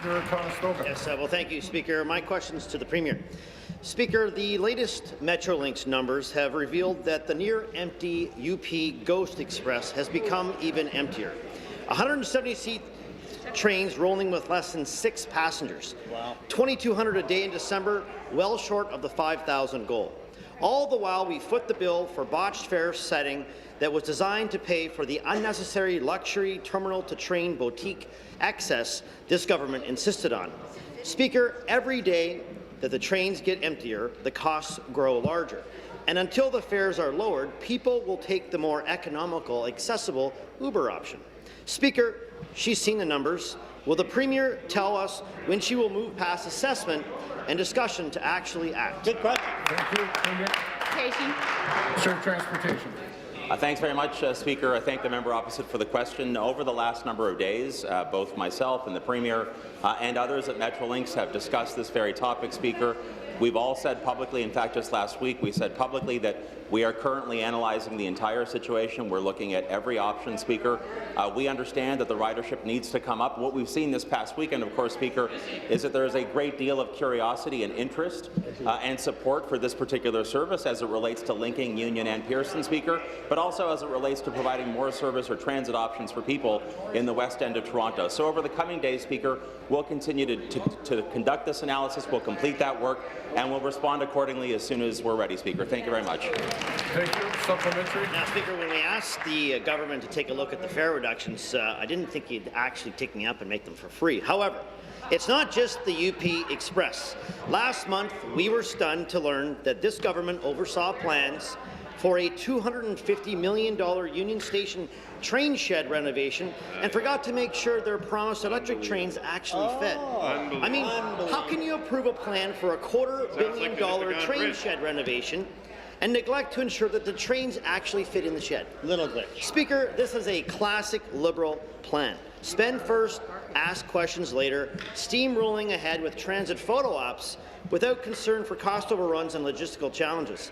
Conestoga. Yes, well, thank you, Speaker. My question's to the Premier. Speaker, the latest Metrolinx numbers have revealed that the near-empty UP Ghost Express has become even emptier. 170-seat trains rolling with less than 6 passengers. Wow. 2,200 a day in December, well short of the 5,000 goal. All the while, we foot the bill for botched fare setting that was designed to pay for the unnecessary luxury terminal-to-train boutique access this government insisted on. Speaker, every day that the trains get emptier, the costs grow larger. And until the fares are lowered, people will take the more economical, accessible Uber option. Speaker, she's seen the numbers. Will the Premier tell us when she will move past assessment and discussion to actually act? Good question. Thank you. Premier. Sir, Transportation. Thanks very much, Speaker. I thank the member opposite for the question. Over the last number of days, both myself and the Premier and others at Metrolinx have discussed this very topic, Speaker. We've all said publicly, in fact, just last week, we said publicly that we are currently analyzing the entire situation. We're looking at every option, Speaker. We understand that the ridership needs to come up. What we've seen this past weekend, of course, Speaker, is that there is a great deal of curiosity and interest and support for this particular service as it relates to linking Union and Pearson, Speaker, but also as it relates to providing more service or transit options for people in the West End of Toronto. So over the coming days, Speaker, we'll continue to conduct this analysis, we'll complete that work, and we'll respond accordingly as soon as we're ready, Speaker. Thank you very much. Thank you. Supplementary. Now, Speaker, when we asked the government to take a look at the fare reductions, I didn't think you'd actually take me up and make them for free. However, it's not just the UP Express. Last month, we were stunned to learn that this government oversaw plans for a $250 million Union Station train shed renovation and forgot to make sure their promised electric trains actually fit. I mean, how can you approve a plan for a $250 million train shed renovation and neglect to ensure that the trains actually fit in the shed? Little glitch. Speaker, this is a classic Liberal plan. Spend first, ask questions later, steamrolling ahead with transit photo ops without concern for cost overruns and logistical challenges.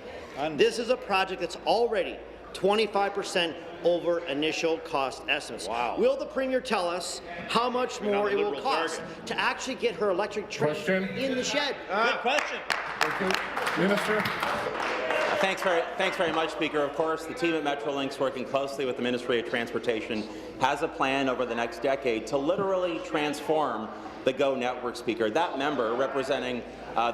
This is a project that's already 25% over initial cost estimates. Wow. Will the Premier tell us how much more it will cost to actually get her electric train in the shed? Good question. Thank you. Minister. Thanks very much, Speaker. Of course, the team at Metrolinx, working closely with the Ministry of Transportation, has a plan over the next decade to literally transform the GO network, Speaker. That member, representing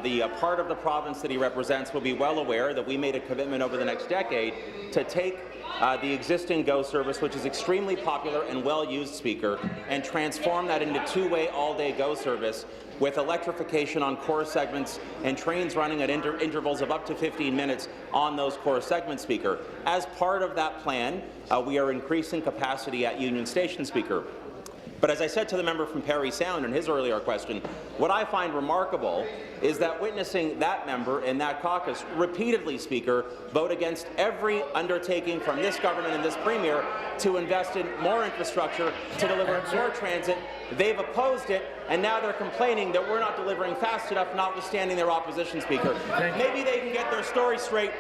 the part of the province that he represents, will be well aware that we made a commitment over the next decade to take the existing GO service, which is extremely popular and well used, Speaker, and transform that into two-way all-day GO service with electrification on core segments and trains running at intervals of up to 15 minutes on those core segments, Speaker. As part of that plan, we are increasing capacity at Union Station, Speaker. But as I said to the member from Parry Sound in his earlier question, what I find remarkable is that witnessing that member in that caucus repeatedly, Speaker, vote against every undertaking from this government and this Premier to invest in more infrastructure, to deliver more transit. They've opposed it, and now they're complaining that we're not delivering fast enough, notwithstanding their opposition, Speaker. Maybe they can get their story straight